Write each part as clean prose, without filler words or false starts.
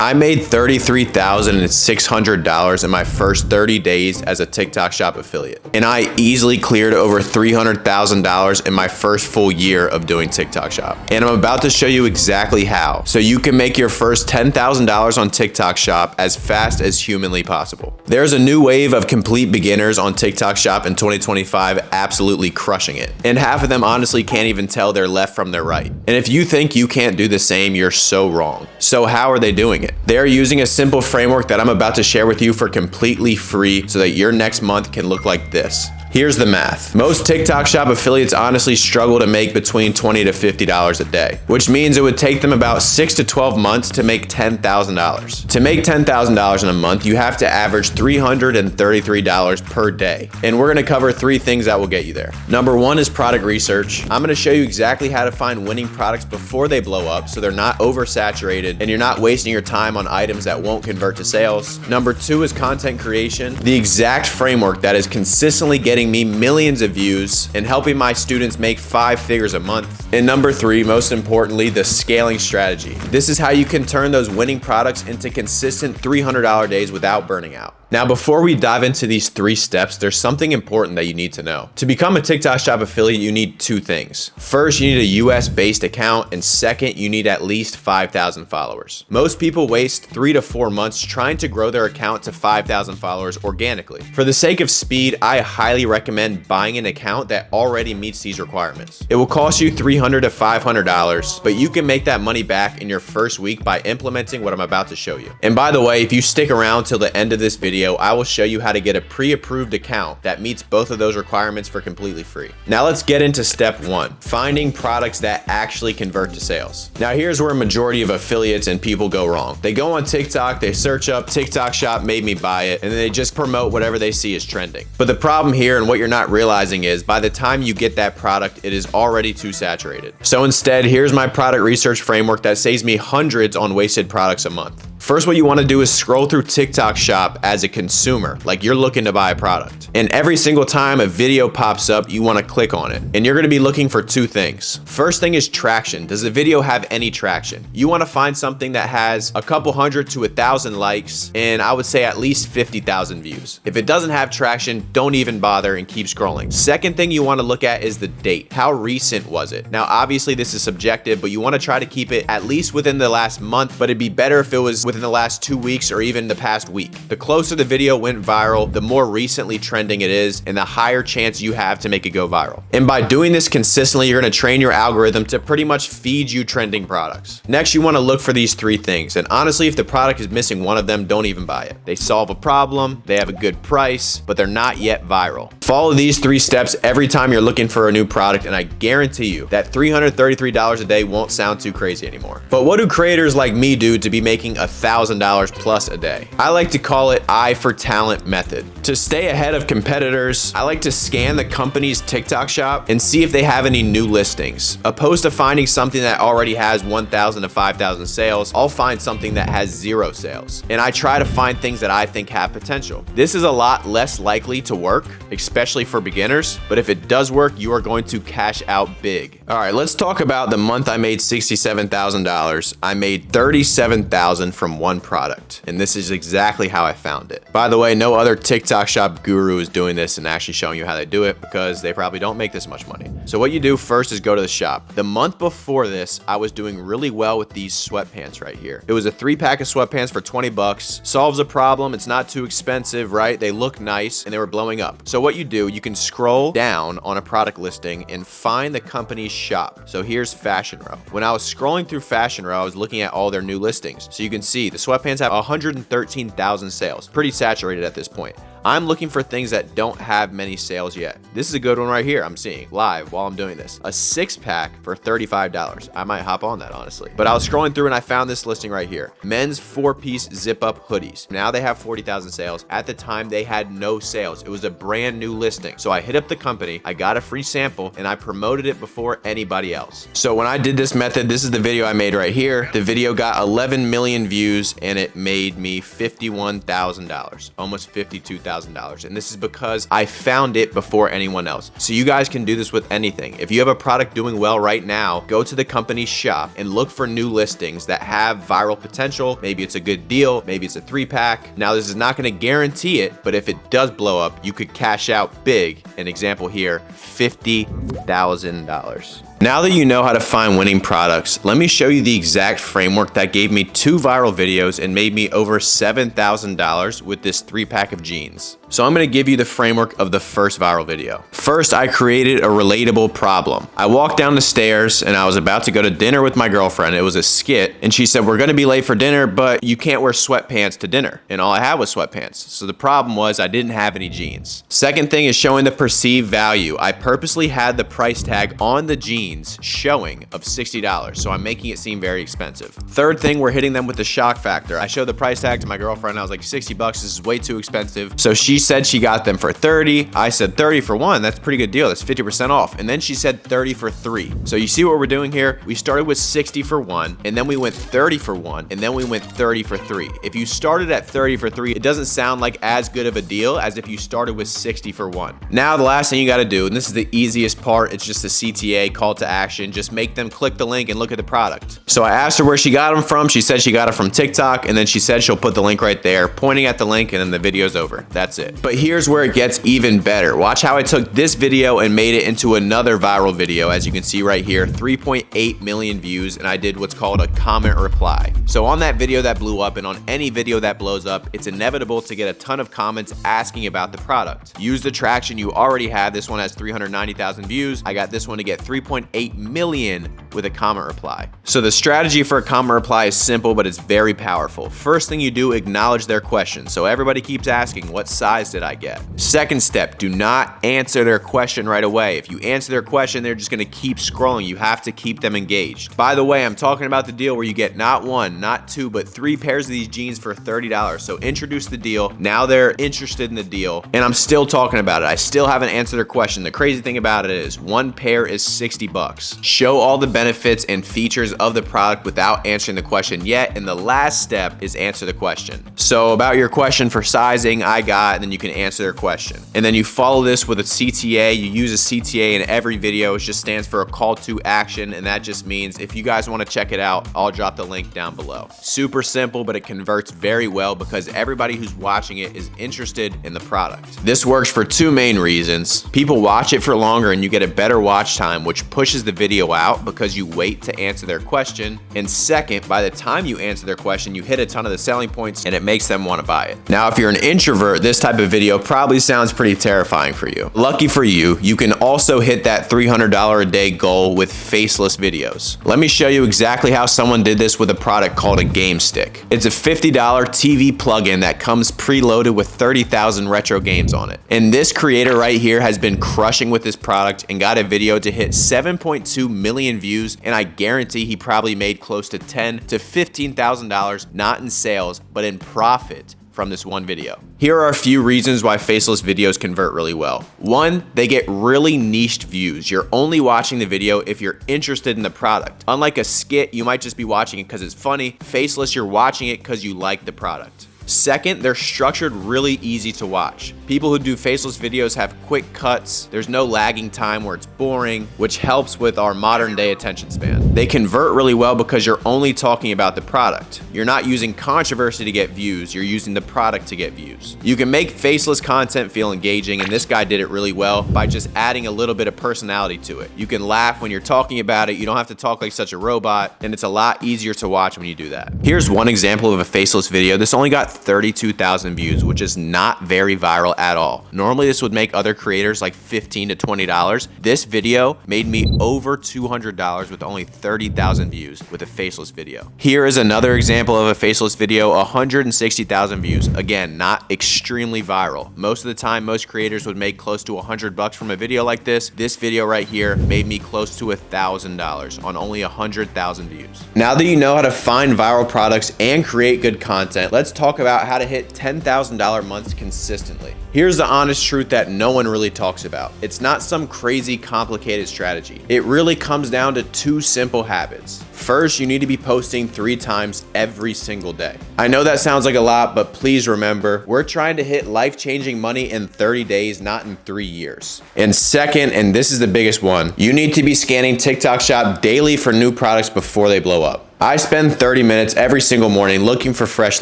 I made $33,600 in my first 30 days as a TikTok Shop affiliate. And I easily cleared over $300,000 in my first full year of doing TikTok Shop. And I'm about to show you exactly how, so you can make your first $10,000 on TikTok Shop as fast as humanly possible. There's a new wave of complete beginners on TikTok Shop in 2025 absolutely crushing it. And half of them honestly can't even tell their left from their right. And if you think you can't do the same, you're so wrong. So how are they doing it? They're using a simple framework that I'm about to share with you for completely free so that your next month can look like this. Here's the math. Most TikTok Shop affiliates honestly struggle to make between $20 to $50 a day, which means it would take them about 6 to 12 months to make $10,000. To make $10,000 in a month, you have to average $333 per day. And we're gonna cover 3 things that will get you there. Number 1 is product research. I'm gonna show you exactly how to find winning products before they blow up so they're not oversaturated and you're not wasting your time on items that won't convert to sales. Number 2 is content creation, the exact framework that is consistently getting me millions of views and helping my students make 5 figures a month. And number 3, most importantly, the scaling strategy. This is how you can turn those winning products into consistent $300 days without burning out. Now, before we dive into these 3 steps, there's something important that you need to know. To become a TikTok Shop affiliate, you need 2 things. First, you need a US-based account, and second, you need at least 5,000 followers. Most people waste 3 to 4 months trying to grow their account to 5,000 followers organically. For the sake of speed, I highly recommend buying an account that already meets these requirements. It will cost you $300 to $500, but you can make that money back in your first week by implementing what I'm about to show you. And by the way, if you stick around till the end of this video, I will show you how to get a pre-approved account that meets both of those requirements for completely free. Now let's get into step 1, finding products that actually convert to sales. Now here's where a majority of affiliates and people go wrong. They go on TikTok, they search up TikTok Shop made me buy it, and then they just promote whatever they see is trending. But the problem here and what you're not realizing is by the time you get that product, it is already too saturated. So instead, here's my product research framework that saves me hundreds on wasted products a month. First, what you want to do is scroll through TikTok Shop as a consumer, like you're looking to buy a product. And every single time a video pops up, you want to click on it. And you're going to be looking for 2 things. First thing is traction. Does the video have any traction? You want to find something that has a couple hundred to 1,000 likes, and I would say at least 50,000 views. If it doesn't have traction, don't even bother and keep scrolling. Second thing you want to look at is the date. How recent was it? Now, obviously this is subjective, but you want to try to keep it at least within the last month, but it'd be better if it was within the last 2 weeks or even the past week. The closer the video went viral, the more recently trending it is, and the higher chance you have to make it go viral. And by doing this consistently, you're going to train your algorithm to pretty much feed you trending products. Next, you want to look for these 3 things. And honestly, if the product is missing one of them, don't even buy it. They solve a problem, they have a good price, but they're not yet viral. Follow these 3 steps every time you're looking for a new product, and I guarantee you that $333 a day won't sound too crazy anymore. But what do creators like me do to be making $1,000 plus a day? I like to call it eye for talent method. To stay ahead of competitors, I like to scan the company's TikTok Shop and see if they have any new listings. Opposed to finding something that already has 1,000 to 5,000 sales, I'll find something that has 0 sales. And I try to find things that I think have potential. This is a lot less likely to work, especially for beginners, but if it does work, you are going to cash out big. All right, let's talk about the month I made $67,000. I made $37,000 from 1 product, and this is exactly how I found it. By the way, no other TikTok Shop guru is doing this and actually showing you how they do it because they probably don't make this much money. So what you do first is go to the shop. The month before this, I was doing really well with these sweatpants right here. It was a 3-pack of sweatpants for 20 bucks. Solves a problem. It's not too expensive, right? They look nice and they were blowing up. So what you do, you can scroll down on a product listing and find the company's shop. So here's Fashion Row. When I was scrolling through Fashion Row, I was looking at all their new listings. So you can see the sweatpants have 113,000 sales. Pretty saturated at this point. I'm looking for things that don't have many sales yet. This is a good one right here I'm seeing live while I'm doing this. A 6-pack for $35. I might hop on that, honestly. But I was scrolling through and I found this listing right here. Men's 4-piece zip-up hoodies. Now they have 40,000 sales. At the time, they had no sales. It was a brand new listing. So I hit up the company, I got a free sample, and I promoted it before anybody else. So when I did this method, this is the video I made right here. The video got 11 million views and it made me $51,000, almost $52,000. $5,000. And this is because I found it before anyone else. So you guys can do this with anything. If you have a product doing well right now, go to the company's shop and look for new listings that have viral potential. Maybe it's a good deal, maybe it's a 3-pack. Now this is not going to guarantee it, but if it does blow up, you could cash out big. An example here, $50,000. Now that you know how to find winning products, let me show you the exact framework that gave me 2 viral videos and made me over $7,000 with this 3-pack of jeans. So I'm going to give you the framework of the first viral video. First, I created a relatable problem. I walked down the stairs and I was about to go to dinner with my girlfriend. It was a skit and she said, "We're going to be late for dinner, but you can't wear sweatpants to dinner." And all I had was sweatpants. So the problem was I didn't have any jeans. Second thing is showing the perceived value. I purposely had the price tag on the jeans showing of $60. So I'm making it seem very expensive. Third thing, we're hitting them with the shock factor. I showed the price tag to my girlfriend. I was like, $60, this is way too expensive. So she said she got them for 30. I said 30 for 1. That's a pretty good deal. That's 50% off. And then she said 30 for 3. So you see what we're doing here? We started with 60 for 1, and then we went 30 for 1, and then we went 30 for 3. If you started at 30 for 3, it doesn't sound like as good of a deal as if you started with 60 for 1. Now the last thing you got to do, and this is the easiest part, it's just a CTA, call to action. Just make them click the link and look at the product. So I asked her where she got them from. She said she got it from TikTok, and then she said she'll put the link right there, pointing at the link, and then the video's over. That's it. But here's where it gets even better. Watch how I took this video and made it into another viral video. As you can see right here, 3.8 million views, and I did what's called a comment reply. So on that video that blew up, and on any video that blows up, it's inevitable to get a ton of comments asking about the product. Use the traction you already have. This one has 390,000 views. I got this one to get 3.8 million with a comment reply. So the strategy for a comment reply is simple, but it's very powerful. First thing you do, acknowledge their question. So everybody keeps asking, what size did I get? Second step, do not answer their question right away. If you answer their question, they're just gonna keep scrolling. You have to keep them engaged. By the way, I'm talking about the deal where you get not 1, not 2, but 3 pairs of these jeans for $30. So introduce the deal. Now they're interested in the deal, and I'm still talking about it. I still haven't answered their question. The crazy thing about it is 1 pair is $60. Show all the benefits and features of the product without answering the question yet. And the last step is answer the question. So about your question for sizing, I got, and then you can answer their question. And then you follow this with a CTA. You use a CTA in every video. It just stands for a call to action. And that just means if you guys want to check it out, I'll drop the link down below. Super simple, but it converts very well because everybody who's watching it is interested in the product. This works for 2 main reasons. People watch it for longer and you get a better watch time, which pushes the video out because you wait to answer their question. And second, by the time you answer their question, you hit a ton of the selling points and it makes them want to buy it. Now, if you're an introvert, this type of video probably sounds pretty terrifying for you. Lucky for you, you can also hit that $300 a day goal with faceless videos. Let me show you exactly how someone did this with a product called a Game Stick. It's a $50 TV plugin that comes preloaded with 30,000 retro games on it. And this creator right here has been crushing with this product and got a video to hit 7.2 million views, and I guarantee he probably made close to $10,000 to $15,000, not in sales, but in profit from this one video. Here are a few reasons why faceless videos convert really well. 1, they get really niched views. You're only watching the video if you're interested in the product. Unlike a skit, you might just be watching it because it's funny. Faceless, you're watching it because you like the product. Second, they're structured really easy to watch. People who do faceless videos have quick cuts. There's no lagging time where it's boring, which helps with our modern day attention span. They convert really well because you're only talking about the product. You're not using controversy to get views, you're using the product to get views. You can make faceless content feel engaging, and this guy did it really well by just adding a little bit of personality to it. You can laugh when you're talking about it, you don't have to talk like such a robot, and it's a lot easier to watch when you do that. Here's one example of a faceless video. This only got 32,000 views, which is not very viral at all. Normally this would make other creators like $15 to $20. This video made me over $200 with only 30,000 views with a faceless video. Here is another example of a faceless video, 160,000 views. Again, not extremely viral. Most of the time, most creators would make close to $100 from a video like this. This video right here made me close to $1,000 on only 100,000 views. Now that you know how to find viral products and create good content, let's talk about about how to hit $10,000 months consistently. Here's the honest truth that no one really talks about. It's not some crazy complicated strategy. It really comes down to 2 simple habits. First, you need to be posting 3 times every single day. I know that sounds like a lot, but please remember, we're trying to hit life-changing money in 30 days, not in 3 years. And second, and this is the biggest one, you need to be scanning TikTok Shop daily for new products before they blow up. I spend 30 minutes every single morning looking for fresh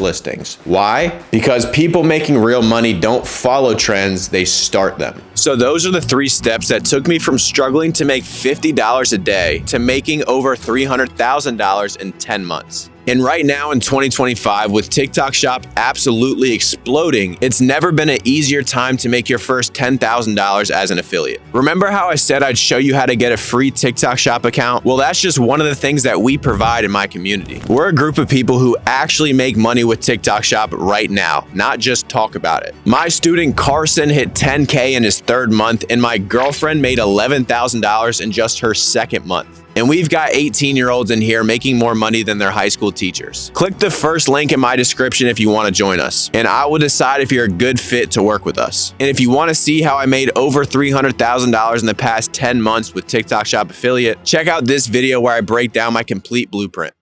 listings. Why? Because people making real money don't follow trends, they start them. So those are the 3 steps that took me from struggling to make $50 a day to making over $300,000 in 10 months. And right now in 2025, with TikTok Shop absolutely exploding, it's never been an easier time to make your first $10,000 as an affiliate. Remember how I said I'd show you how to get a free TikTok Shop account? Well, that's just one of the things that we provide in my community. We're a group of people who actually make money with TikTok Shop right now, not just talk about it. My student Carson hit 10K in his 3rd month, and my girlfriend made $11,000 in just her 2nd month. And we've got 18-year-olds in here making more money than their high school teachers. Click the first link in my description if you want to join us, and I will decide if you're a good fit to work with us. And if you want to see how I made over $300,000 in the past 10 months with TikTok Shop affiliate, check out this video where I break down my complete blueprint.